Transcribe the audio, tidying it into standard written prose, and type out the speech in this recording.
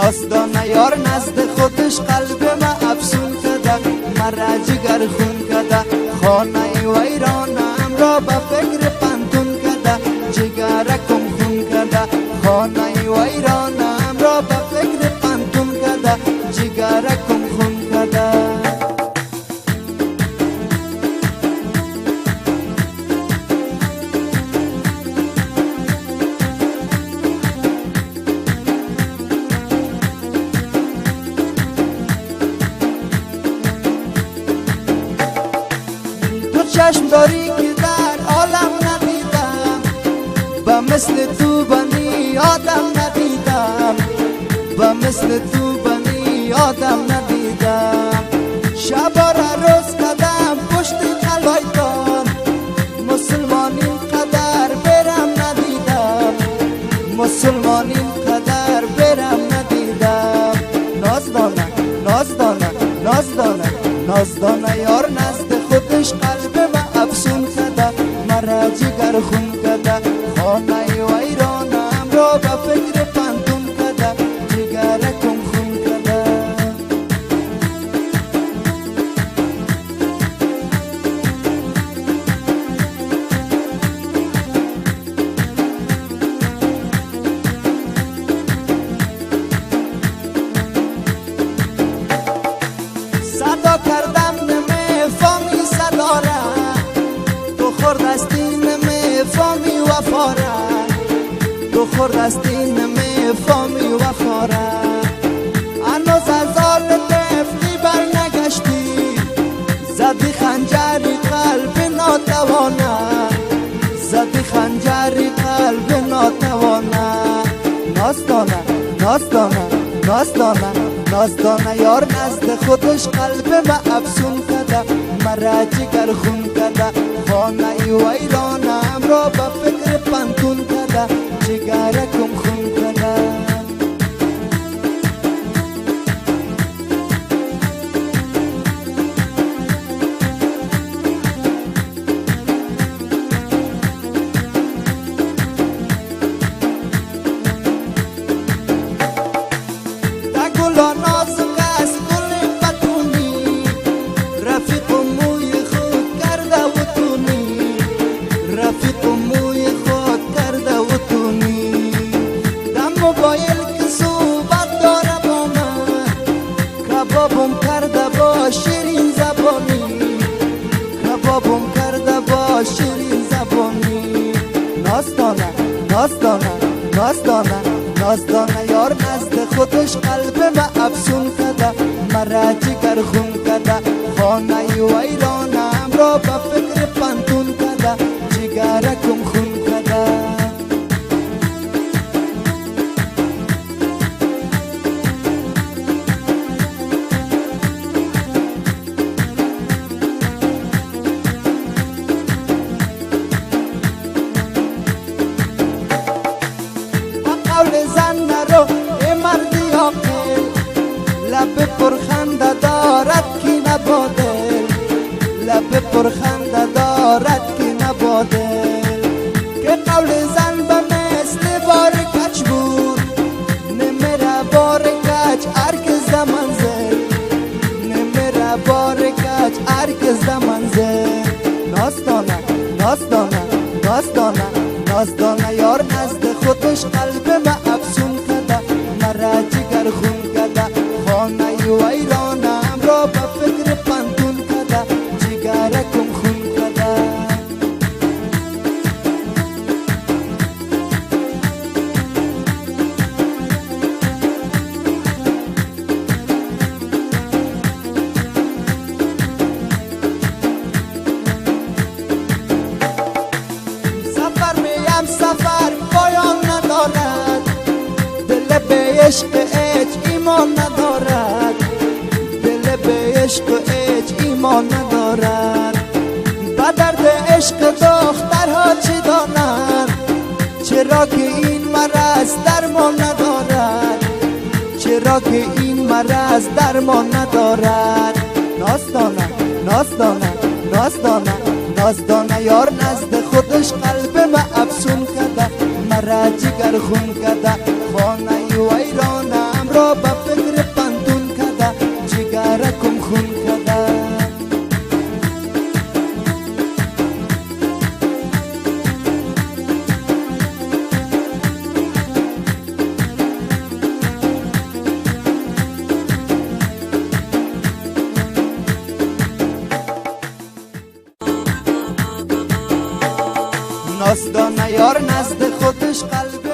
نازدانه یار نزد خودش قلب ما افسون کده، مرا جگر خون کده، خانه ویرانم را به فکر پنتون کده، جگرکم خون کده، خانه ویرانم را به فکر پنتون کده، جگرکم خون کده. چشم داری که در عالم ندیدم، با مثل تو بنی آدم ندیدم، با مثل تو بنی آدم ندیدم. شبا را روز کدم پشت قلایتان، مسلمانین قدر برم ندیدم، مسلمانین قدر برم ندیدم. نازدانه نازدانه نازدانه نازدانه یار نزد خودش قلب ما افسون کده، مرا جگر خون کده، خانه ویرانم را به فکر پنتون کده، جگرکم خون کده. صدا کردم نمیفهمی صدا را، تو خوردستی نمیفهمی وفا را، تو خوردستی نمیفهمی وفا را. هنوز از حال طفلی بر نگشتی، زدی خنجری قلب ناتوانه، زدی خنجری قلب ناتوانه. نازدانه نازدانه نازدانه نازدانه یار نزد خودش قلب ما افسون کده، مرا جگر خون کده، خانه ویرانم را به فکر پنتون کده، جگرکم خون کده. گلا نازک است گل بتونی، رفیق موی خود کرده و تونی، رفیق موی خود کرده و تونی. در موبایل که صحبت داره با من، کبابم کرده با شیرین زبانی، کبابم کرده با شیرین زبانی. نازدانه نازدانه نازدانه نازدانه یار نزد خودش قلب ما افسون کده، مرا جگر خون کده، خانه ویرانم را به فکر پنتون کده، جگرکم خون کده. زن نرو ای مردی عاقل، لب پرخنده دارد کی نبادل، لب پرخنده دارد کی نبادل. که قول زن به مثل بار کچ بود، نمیره بار کچ هرگز در منزل، نمیره بار کچ هرگز در منزل. نازدانه نازدانه نازدانه نازدانه یار نزد خودش قلب ما افسون کده، مرا جگر خون کده، خانه ویرانم را به فکر پنتون کده، جگرکم خون کده. سفر میم سفر پایان ندارد، دل به عشق هیچ ایمان ندارد، دل به عشق هیچ ایمان ندارد. به درد عشق دخترها چی دانند، چرا که این مرض درمان ندارد، چرا که این مرض درمان ندارد. نازدانه نازدانه نازدانه نازدانه یار نزد خودش قلب ما افسون کده، مرا جگر خون کده، خانه ویرانم را به فکر پنتون کده جگرکم خون کده نازدانه یار نزد خودش قلب